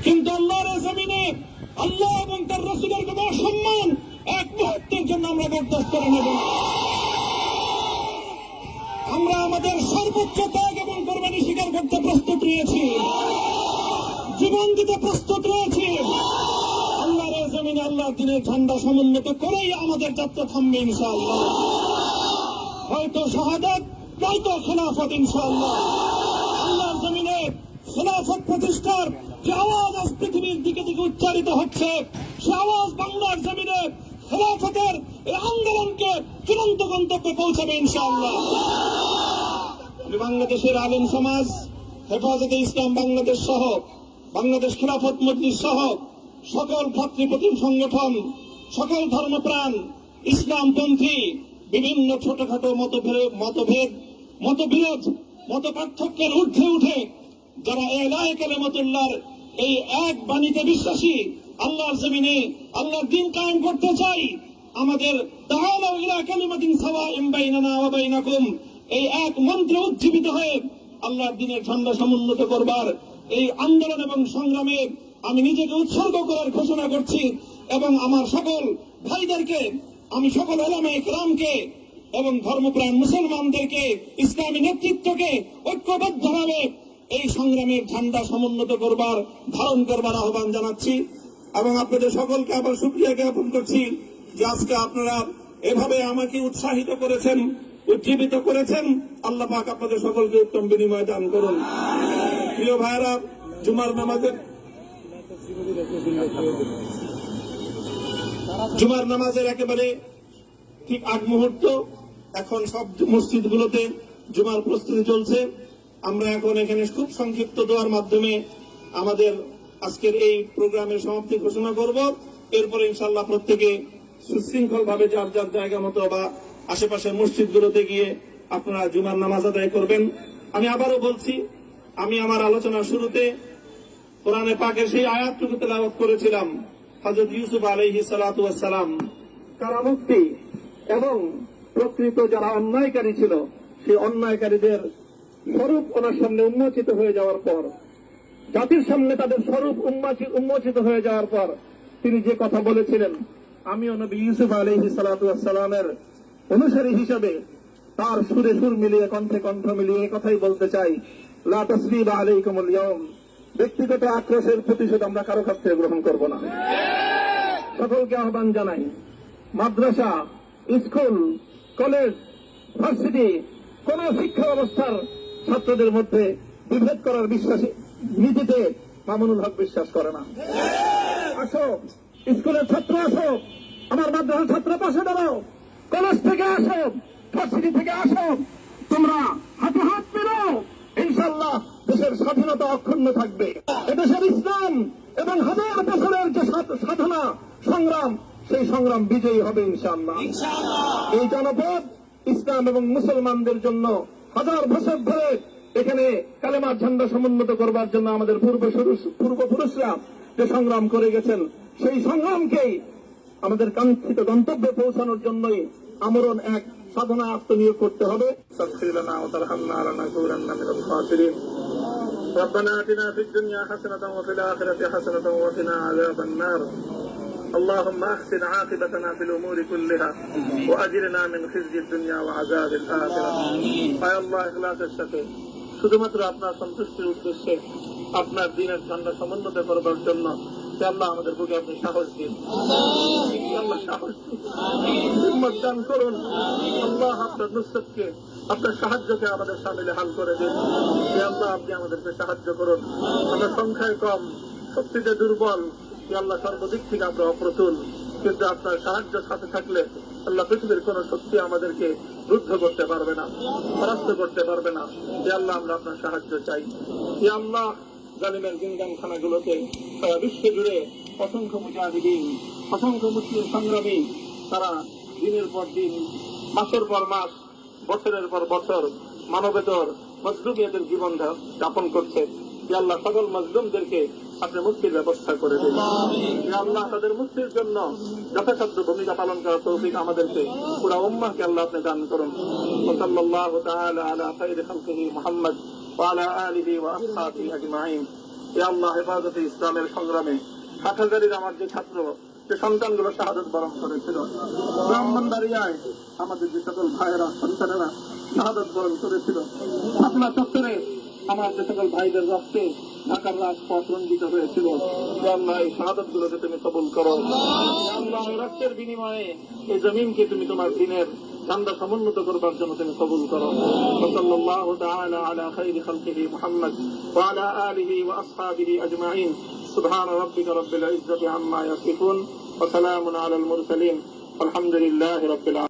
কিন্তু আল্লাহর জমিনে আল্লাহ এবং তার রাসূলের কোন সম্মান এক মুহূর্তের জন্য আমরা বরদাস্ত করে নেব না। আমরা আমাদের সর্বোচ্চ ত্যাগ এবং কোরবানি স্বীকার করতে প্রস্তুত রয়েছি, জীবন দিতে প্রস্তুত রয়েছি। আল্লাহর জমিনে আল্লাহর দিনের ঝান্ডা সমুন্নত করেই আমাদের যাত্রা থামবে ইনশাআল্লাহ। হয়তো শাহাদাত, নয়তো খেলাফত ইনশাআল্লাহ। আল্লাহর জমিনে খেলাফত প্রতিষ্ঠার যে আওয়াজ আজ পৃথিবীর দিকে দিকে উচ্চারিত হচ্ছে, সে আওয়াজ বাংলার জমিনে খেলাফতের এই আন্দোলনকে চূড়ান্ত গন্তব্যে পৌঁছাবে ইনশাআল্লাহ। বাংলাদেশের আলেম সমাজ, হেফাজতে ইসলাম বাংলাদেশ সহ বাংলাদেশ খেলাফত মজলিস সহ সকল ভাতৃপ্রতিম সংগঠন, সকল ধর্মপ্রাণ, ইসলামপন্থী বিভিন্ন ছোটখাটো মতবিরোধ, মত পার্থক্যের ঊর্ধ্বে উঠে যারা এলায়ে কালেমাতুল্লাহর এই এক বাণীতে বিশ্বাসী, আল্লাহর জমিনে আল্লাহর দ্বীন কায়েম করতে চাই, আমাদের তাআলাউ ইলা কালিমাতিন সাওয়াইন বাইনানা ওয়া বাইনাকুম এই এক মন্ত্রে উজ্জীবিত হয়ে আল্লাহর দ্বীনের ঝান্ডা সমুন্নত করবার এই আন্দোলন এবং সংগ্রামে আমি নিজেকে উৎসর্গ করার ঘোষণা করছি। এবং আমার সকল ভাইদেরকে, আমি সকল উলামায়ে কেরামকে এবং ধর্মপ্রাণ মুসলমানদেরকে, ইসলামী নেতৃত্বকে ঐক্যবদ্ধভাবে এই সংগ্রামের ঝান্ডা সমুন্নত করবার, ধারণ করবার আহ্বান জানাচ্ছি। এবং আপনাদের সকলকে আবার শুকরিয়া জ্ঞাপন করছি যে আজকে আপনারা এভাবে আমাকে উৎসাহিত করেছেন, উজ্জীবিত করেছেন। আল্লাহ পাক আপনাদের সকলকে উত্তম বিনিময় দান করুন। প্রিয় ভাইরা, জুমার নামাজের একেবারে ঠিক আগ মুহূর্ত, এখন সব মসজিদগুলোতে জুমার প্রস্তুতি চলছে। আমরা এখন এখানে খুব সংক্ষিপ্ত দোয়ার মাধ্যমে আমাদের আজকের এই প্রোগ্রামের সমাপ্তি ঘোষণা করব। এরপরে ইনশাআল্লাহ প্রত্যেকে সুশৃঙ্খল ভাবে যার যার জায়গা মতো বা আশেপাশের মসজিদগুলোতে গিয়ে আপনারা জুমার নামাজ আদায় করবেন। আমি আবারও বলছি, আমি আমার আলোচনার শুরুতে কোরআনে পাকের সেই আয়াতটুকু তেলাওয়াত করেছিলাম, হযরত ইউসুফ আলাইহিস সালাতু ওয়াস সালাম কারামুক্তি এবং প্রকৃত যারা অন্যায়কারী ছিল সেই অন্যায়কারীদের স্বরূপ ওনার সামনে উন্মোচিত হয়ে যাওয়ার পর, জাতির সামনে তাদের স্বরূপ উন্মোচিত হয়ে যাওয়ার পর তিনি যে কথা বলেছিলেন, আমিও নবী ইউসুফ আলাইহিস সালাতু ওয়াস সালামের অনুসারী হিসেবে তার সুরে সুর মিলিয়ে, কণ্ঠে কণ্ঠ মিলিয়ে কথাই বলতে চাই, লা তাসরিবা আলাইকুমুল ইয়াউম, ব্যক্তিগত আক্রোশের প্রতিশোধ আমরা কারো কাছ থেকে গ্রহণ করব না। সকলকে আহ্বান জানাই, মাদ্রাসা, স্কুল, কলেজ, ভার্সিটি কোন শিক্ষা ব্যবস্থার ছাত্রদের মধ্যে বিভেদ করার বিশ্বাসী নীতিতে মামুনুল হক বিশ্বাস করে না। আসো, স্কুলের ছাত্র আসো, আমার মাদ্রাসার ছাত্র পাশে দাঁড়াও, কলেজ থেকে আসো, ভার্সিটি থেকে আসো, তোমরা হাতে হাত মিলাও, ইনশাআল্লাহ দেশের স্বাধীনতা অক্ষুণ্ণ থাকবে। এদেশের ইসলাম এবং হাজার বছরের যে সাধনা সংগ্রাম, সেই সংগ্রাম বিজয়ী হবে ইনশাআল্লাহ। এই জনপদ ইসলাম এবং মুসলমানদের জন্য হাজার বছর ধরে এখানে কালেমার ঝান্ডা সমুন্নত করবার জন্য আমাদের পূর্বপুরুষরা যে সংগ্রাম করে গেছেন, সেই সংগ্রামকেই আমাদের কাঙ্ক্ষিত গন্তব্যে পৌঁছানোর জন্যই আমরণ এক সাধনা আত্মনিয়োগ করতে হবে। ربنا آتنا في الدنيا حسنة وفي الآخرة حسنة وقنا عذاب النار اللهم أحسن عاقبتنا في الأمور كلها وأجرنا من خزي الدنيا وعذاب الآخرة يا الله إخلاصের সাথে শুধুমাত্র আপনার সন্তুষ্টির উদ্দেশ্যে আপনার দ্বীনের ঝান্ডা সমুন্নত করবার জন্য আল্লাহ আমাদের বুকে আপনি সাহস দিন, আল্লাহ সাহস দিন, হিম্মত দান করুন। আল্লাহ আপনার নুসরতকে, আপনার সাহায্যকে আমাদের সামিলে হাল করে দিন। আল্লাহ আপনি আমাদেরকে সাহায্য করুন। আমরা সংখ্যায় কম, শক্তিতে দুর্বল, আল্লাহ সর্বদিক থেকে আমরা অপ্রতুল, কিন্তু আপনার সাহায্য সাথে থাকলে আল্লাহ পৃথিবীর কোন শক্তি আমাদেরকে রুদ্ধ করতে পারবে না, পরাস্ত করতে পারবে না। আল্লাহ আমরা আপনার সাহায্য চাই। আল্লাহ জালিমের জিন্দানখানাগুলোতে সারা বিশ্ব জুড়ে অসংখ্য মুজাহিদিন, অসংখ্য মুসলিম সংগ্রামী তারা দিনের পর দিন, মাসের পর মাস, বছরের পর বছর মানবেতর মজলুমিয়াতের জীবন যাপন করছে। আল্লাহ সকল মজলুমদেরকে আপনি মুক্তির ব্যবস্থা করে দিন। আল্লাহ তাদের মুক্তির জন্য যথাসাধ্য ভূমিকা পালন করার তৌফিক আমাদেরকে, পুরা উম্মাহকে আল্লাহ আপনি দান করুন। সাল্লাল্লাহু তাআলা আলা খায়রি খালকিহি মুহাম্মদ ওয়া আলা আলিহি ওয়া আসহাবিহি আজমাইন। এ আল্লাহ হেফাজতে ইসলামের সংগ্রামে হাটহাজারীর আমার যে ছাত্র যে সন্তানগুলো শাহাদত বরণ করেছিল, ব্রাহ্মণবাড়িয়ায় আমাদের যে সকল ভাইয়েরা সন্তানেরা শাহাদত বরণ করেছিল, শাপলা চত্বরে আমার যে সকল ভাইদের রক্তে ঢাকার রাজপথ রঞ্জিত হয়েছিল, হে আল্লাহ এই শাহাদত গুলোকে তুমি কবুল করো। হে আল্লাহ এই রক্তের বিনিময়ে এই জমিনকে তুমি তোমার দিনের ঝান্ডা সমুন্নত করবার জন্য তুমি কবুল করো। সাল্লাল্লাহু তাআলা আলা খাইরি খালকিহি মুহাম্মদ ওয়া আলা আলিহি ওয়া আসহাবিহি আজমাইন। সুবহান রাব্বিকা রাব্বিল ইজ্জাতি আম্মা ইয়াসিফুন ওয়া সালামুন আলাল মুরসালিন। আলহামদুলিল্লাহি রাব্বিল আলামিন।